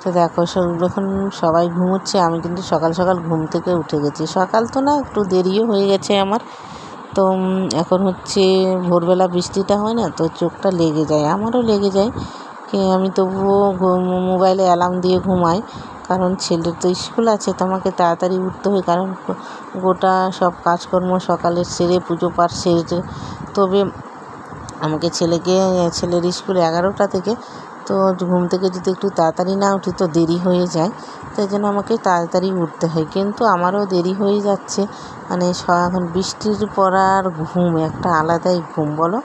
তো দেখো যখন সবাই ঘুমোচ্ছে আমি কিন্তু সকাল সকাল ঘুম থেকে উঠে গেছি। সকাল তো না, একটু দেরিও হয়ে গেছে আমার। তো এখন হচ্ছে ভোরবেলা বৃষ্টিটা হয় না, তো চোখটা লেগে যায়, আমারও লেগে যায়। আমি তবুও মোবাইলে অ্যালার্ম দিয়ে ঘুমাই, কারণ ছেলের তো স্কুল আছে, তো আমাকে তাড়াতাড়ি উঠতে হয়, কারণ গোটা সব কাজকর্ম সকালে সেরে পুজো পাঠ সেরে তবে আমাকে ছেলের স্কুল 11টা থেকে। তো ঘুম থেকে যদি একটু তাড়াতাড়ি না উঠি তো দেরি হয়ে যায়, তাই জন্য আমাকে তাড়াতাড়ি উঠতে হয়। কিন্তু আমারও দেরি হয়ে যাচ্ছে, মানে এখন বৃষ্টির পড়ার ঘুম একটা আলাদাই ঘুম, বলো।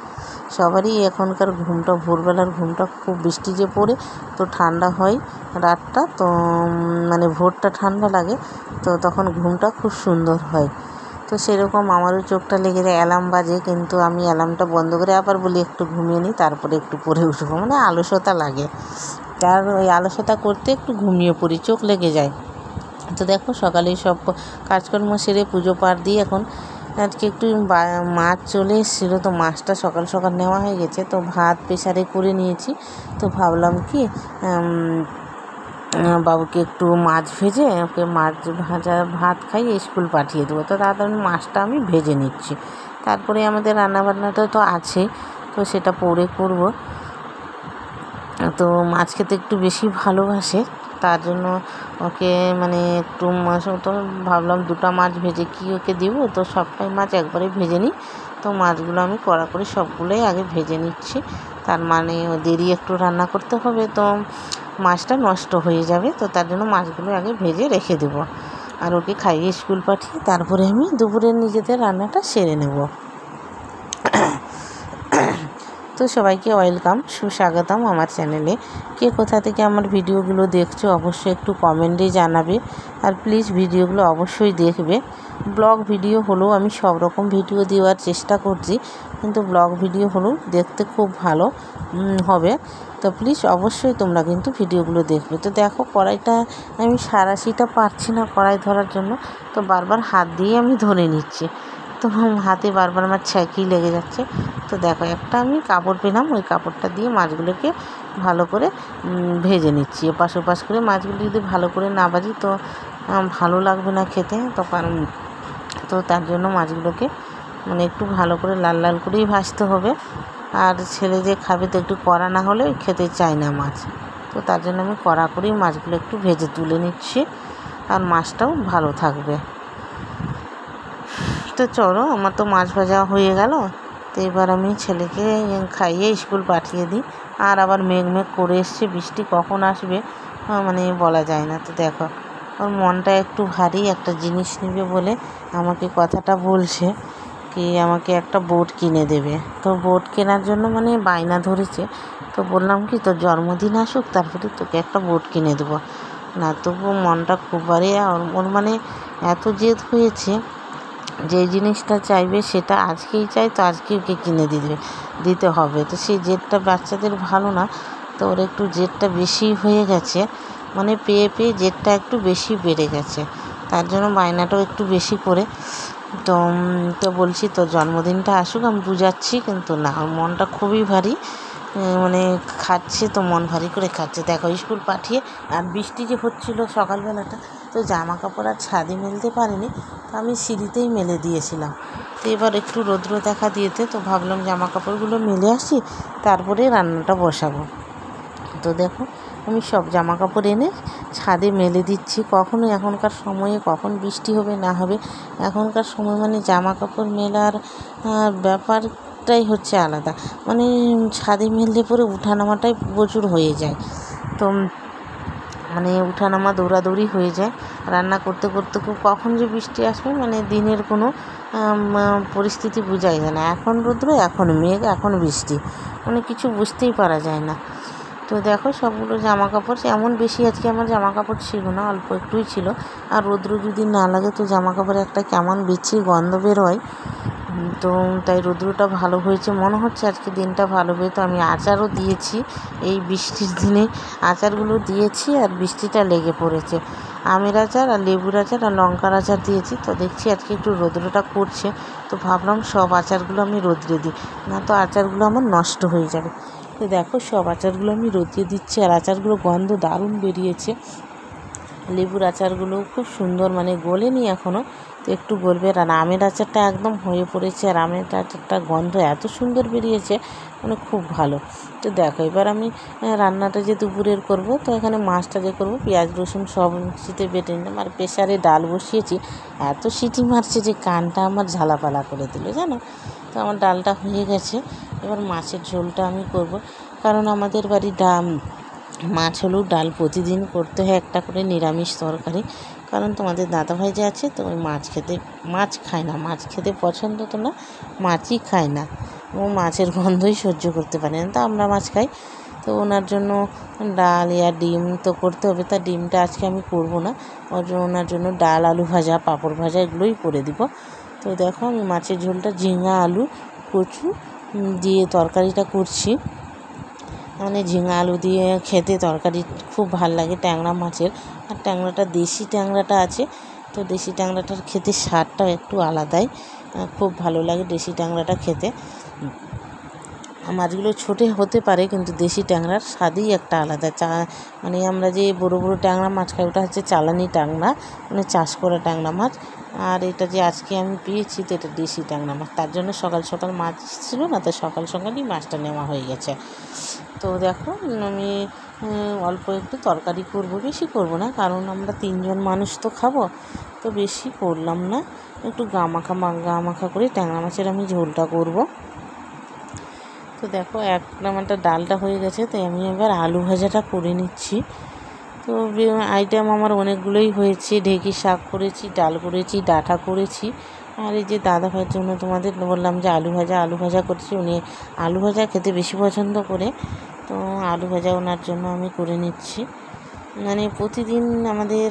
সবারই এখনকার ঘুমটা, ভোরবেলার ঘুমটা, খুব বৃষ্টি যে পড়ে তো ঠান্ডা হয় রাতটা, তো মানে ভোরটা ঠান্ডা লাগে, তো তখন ঘুমটা খুব সুন্দর হয়। তো সেরকম আমারও চোখটা লেগে যায়, অ্যালার্ম বাজে, কিন্তু আমি অ্যালার্মটা বন্ধ করে আবার বলি একটু ঘুমিয়ে নিই, তারপরে একটু পরে উঠবো, মানে আলসতা লাগে। তার ওই আলসতা করতে একটু ঘুমিয়ে পড়ি, চোখ লেগে যায়। তো দেখো সকালে সব কাজকর্ম সেরে পুজো পাঠ দিয়ে এখন আজকে একটু মাছ চলে এসেছিলো, তো মাছটা সকাল সকাল নেওয়া হয়ে গেছে, তো ভাত প্রেসারে করে নিয়েছি। তো ভাবলাম কি বাবুকে একটু মাছ ভেজে ওকে মাছ ভাজা ভাত খাইয়ে স্কুল পাঠিয়ে দেবো। তো তাড়াতাড়ি মাছটা আমি ভেজে নিচ্ছি, তারপরে আমাদের রান্নাবান্নাটা তো আছে, তো সেটা পরে করব। তো মাছ খেতে একটু বেশি ভালোবাসে, তার জন্য ওকে মানে একটু মাছ, তো ভাবলাম 2টা মাছ ভেজে কি ওকে দিব, তো সবটাই মাছ একবারে ভেজে নিই। তো মাছগুলো আমি কড়া করে সবগুলোই আগে ভেজে নিচ্ছি, তার মানে দেরি একটু রান্না করতে হবে, তো মাছটা নষ্ট হয়ে যাবে, তো তার জন্য মাছগুলো আগে ভেজে রেখে দেবো। আর ওকে খাইয়ে স্কুল পাঠিয়ে তারপরে আমি দুপুরের নিজেদের রান্নাটা সেরে নেব। তো সবাইকে ওয়েলকাম, সুস্বাগতম আমার চ্যানেলে। কে কোথা থেকে আমার ভিডিওগুলো দেখছো অবশ্যই একটু কমেন্টে জানাবে, আর প্লিজ ভিডিওগুলো অবশ্যই দেখবে। ব্লগ ভিডিও হলেও আমি সব রকম ভিডিও দেওয়ার চেষ্টা করছি, কিন্তু ব্লগ ভিডিও হলেও দেখতে খুব ভালো হবে, তো প্লিজ অবশ্যই তোমরা কিন্তু ভিডিওগুলো দেখবে। তো দেখো কড়াইটা আমি সারাশিটা পারছি না কড়াই ধরার জন্য, তো বারবার হাত দিয়ে আমি ধরে নিচ্ছি, তো হাতে বারবার আমার ছ্যাঁকি লেগে যাচ্ছে। তো দেখো একটা আমি কাপড় পেলাম, ওই কাপড়টা দিয়ে মাছগুলোকে ভালো করে ভেজে নিচ্ছি, এপাশ ওপাশ করে। মাছগুলো যদি ভালো করে না ভাজি তো ভালো লাগবে না খেতে, তো কারণ তো তার জন্য মাছগুলোকে মানে একটু ভালো করে লাল লাল করেই ভাজতে হবে। আর ছেলে যে খাবে তো একটু কড়া না হলে খেতে চায় না মাছ, তো তার জন্য আমি কড়া করেই মাছগুলো একটু ভেজে তুলে নিচ্ছি, আর মাছটাও ভালো থাকবে। তো চলো, আমার তো মাছ ভাজা হয়ে গেল, তো এবার আমি ছেলেকে খাইয়ে স্কুল পাঠিয়ে দিই। আর আবার মেঘ করে এসছে, বৃষ্টি কখন আসবে মানে বলা যায় না। তো দেখো ওর মনটা একটু ভারী, একটা জিনিস নেবে বলে আমাকে কথাটা বলছে কি আমাকে একটা বোট কিনে দেবে। তো বোট কেনার জন্য মানে বায়না ধরেছে, তো বললাম কি তোর জন্মদিন আসুক তারপরে তোকে একটা বোট কিনে দেবো। না তবু মনটা খুব ভারী, ওর মানে এত জেদ হয়েছে, যে জিনিসটা চাইবে সেটা আজকেই চাই, তো আজকে ওকে কিনে দিতে হবে। তো সেই জেদটা বাচ্চাদের ভালো না, তো ওর একটু জেদটা বেশি হয়ে গেছে, মানে পেয়ে পেয়ে জেদটা একটু বেশি বেড়ে গেছে, তার জন্য বায়নাটাও একটু বেশি করে। তো বলছি তোর জন্মদিনটা আসুক, আমি বুঝাচ্ছি, কিন্তু না, ওর মনটা খুবই ভারী, মানে খাচ্ছে তো মন ভারী করে খাচ্ছে। দেখো স্কুল পাঠিয়ে, আর বৃষ্টি যে হচ্ছিলো সকালবেলাটা, তো জামা কাপড় আর ছাদে মেলতে পারিনি, তো আমি সিঁড়িতেই মেলে দিয়েছিলাম। তো এবার একটু রৌদ্র দেখা দিয়েতে, তো ভাবলাম জামা কাপড়গুলো মেলে আসি, তারপরে রান্নাটা বসাবো। তো দেখো আমি সব জামা কাপড় এনে ছাদে মেলে দিচ্ছি। কখনো এখনকার সময়ে কখন বৃষ্টি হবে না হবে, এখনকার সময় মানে জামা কাপড় মেলার ব্যাপারটাই হচ্ছে আলাদা, মানে ছাদে মেললে পরে উঠানামাটাই প্রচুর হয়ে যায়, তো মানে উঠানামা দৌড়াদৌড়ি হয়ে যায়। রান্না করতে করতে কখন যে বৃষ্টি আসবে মানে দিনের কোনো পরিস্থিতি বোঝাই যায় না, এখন রৌদ্র, এখন মেঘ, এখন বৃষ্টি, মানে কিছু বুঝতেই পারা যায় না। তো দেখো সবগুলো জামা কাপড় এমন বেশি আজকে আমার জামা কাপড় ছিল না, অল্প একটুই ছিল। আর রৌদ্র যদি না লাগে তো জামা কাপড়ে একটা কেমন বিচ্ছিরি গন্ধ বের হয়, তো তাই রৌদ্রটা ভালো হয়েছে মনে হচ্ছে, আজকে দিনটা ভালো হবে। তো আমি আচারও দিয়েছি, এই বৃষ্টির দিনে আচারগুলো দিয়েছি, আর বৃষ্টিটা লেগে পড়েছে। আমের আচার আর লেবুর আচার আর লঙ্কার আচার দিয়েছি, তো দেখছি আজকে একটু রৌদ্রটা করছে, তো ভাবলাম সব আচারগুলো আমি রৌদ্রে দিই, না তো আচারগুলো আমার নষ্ট হয়ে যাবে। তো দেখো সব আচারগুলো আমি রোদিয়ে দিচ্ছি, আর আচারগুলো গন্ধ দারুণ বেরিয়েছে। লেবুর আচারগুলো খুব সুন্দর, মানে গলেনি এখনও, তো একটু গলবে। আর আমের আচারটা একদম হয়ে পড়েছে, আর আমের আচারটা গন্ধ এত সুন্দর বেরিয়েছে, মানে খুব ভালো। তো দেখো এবার আমি রান্নাটা যে দুপুরের করব, তো এখানে মাছটা যে করব পেঁয়াজ রসুন সব মিক্সিতে বেটে নিলাম, আর প্রেসারে ডাল বসিয়েছি। এত সিটি মারছে যে কানটা আমার ঝালাপালা করে দিল জানো। তো আমার ডালটা হয়ে গেছে, এবার মাছের ঝোলটা আমি করব, কারণ আমাদের বাড়ি মাছ হলেও ডাল প্রতিদিন করতে হয় একটা করে নিরামিষ তরকারি। কারণ তোমাদের দাদাভাই যে আছে, তো ওই মাছ খায় না, মাছ খেতে পছন্দ তো না, মাছই খায় না, ও মাছের গন্ধই সহ্য করতে পারে না। তো আমরা মাছ খাই, তো ওনার জন্য ডাল ডিম তো করতে হবে। তা ডিমটা আজকে আমি করব না, ওনার জন্য ডাল আলু ভাজা পাঁপড় ভাজা এগুলোই করে দিব। তো দেখো আমি মাছের ঝোলটা ঝিঙা আলু কচু দিয়ে তরকারিটা করছি। মানে ঝিঙা আলু দিয়ে খেতে তরকারি খুব ভাল লাগে ট্যাংরা মাছের। আর ট্যাংরাটা দেশি ট্যাংরাটা আছে, তো দেশি ট্যাংরাটার খেতে স্বাদটাও একটু আলাদাই, খুব ভালো লাগে দেশি ট্যাংরাটা খেতে। মাছগুলো ছোটো হতে পারে, কিন্তু দেশি ট্যাংরার স্বাদই একটা আলাদা। মানে আমরা যে বড় বড় ট্যাংরা মাছ খাই, ওটা হচ্ছে চালানি ট্যাংরা, মানে চাষ করা ট্যাংরা মাছ। আর এটা যে আজকে আমি পেয়েছি, তো এটা দেশি ট্যাংরা মাছ। তার জন্য সকাল সকাল মাছ ছিল না, তো সকাল সকালই মাছটা নেওয়া হয়ে গেছে। তো দেখো আমি অল্প একটু তরকারি করব, বেশি করব না, কারণ আমরা 3 জন মানুষ তো খাবো, তো বেশি করলাম না। একটু গা মাখা করে ট্যাংরা মাছের আমি ঝোলটা করব। তো দেখো একটা ডালটা হয়ে গেছে, তাই আমি এবার আলু ভাজাটা করে নিচ্ছি। তো আইটেম আমার অনেকগুলোই হয়েছে, ঢেঁকি শাক করেছি, ডাল করেছি, ডাঁটা করেছি। আর এই যে দাদা ভাইয়ের জন্য তোমাদের বললাম যে আলু ভাজা করছি, উনি আলু ভাজা খেতে বেশি পছন্দ করে, তো আলু ভাজা ওনার জন্য আমি করে নিচ্ছি। মানে প্রতিদিন আমাদের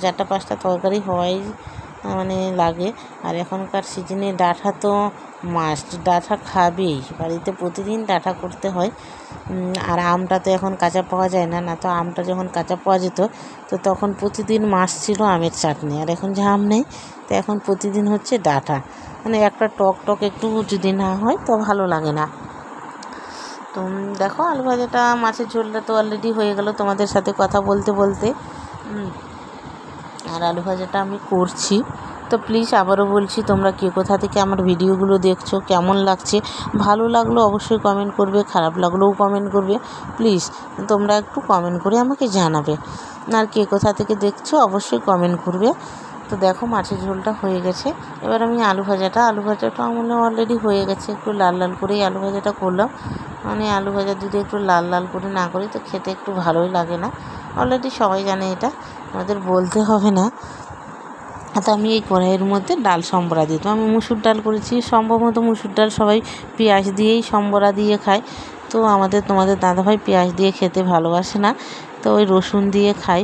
4-5টা তরকারি হওয়াই মানে লাগে। আর এখনকার সিজনে ডাঁটা তো মাস্ট, ডাঁটা খাবেই, বাড়িতে প্রতিদিন ডাঁটা করতে হয়। আর আমটা তো এখন কাঁচা পাওয়া যায় না, তো আমটা যখন কাঁচা পাওয়া যেত, তো তখন প্রতিদিন মাছ ছিল আমের চাটনি। আর এখন যে আম নেই, তো এখন প্রতিদিন হচ্ছে ডাঁটা। মানে একটা টক একটু যদি না হয় তো ভালো লাগে না। তো দেখো আলু ভাজাটা মাছের ঝোলটা তো অলরেডি হয়ে গেল তোমাদের সাথে কথা বলতে বলতে। আর আলু ভাজাটা আমি করছি। তো প্লিজ আবারও বলছি, তোমরা কে কোথা থেকে আমার ভিডিওগুলো দেখছো, কেমন লাগছে, ভালো লাগলো অবশ্যই কমেন্ট করবে, খারাপ লাগলেও কমেন্ট করবে। প্লিজ তোমরা একটু কমেন্ট করে আমাকে জানাবে, আর কে কোথা থেকে দেখছো অবশ্যই কমেন্ট করবে। তো দেখো মাছের ঝোলটা হয়ে গেছে, এবার আমি আলু ভাজাটা আমার অলরেডি হয়ে গেছে, একটু লাল লাল করেই আলু ভাজাটা করলাম। মানে আলু ভাজা যদি একটু লাল লাল করে না করি, তো খেতে একটু ভালোই লাগে না। অলরেডি সবাই জানে, এটা আমাদের বলতে হবে না। তো আমি এই কড়াইয়ের মধ্যে ডাল সম্বরা দিতাম, আমি মুসুর ডাল করেছি, সম্ভবত মুসুর ডাল সবাই পেঁয়াজ দিয়েই সম্বরা দিয়ে খায়। তো তোমাদের দাদাভাই পেঁয়াজ দিয়ে খেতে ভালোবাসে না, তো ওই রসুন দিয়ে খায়।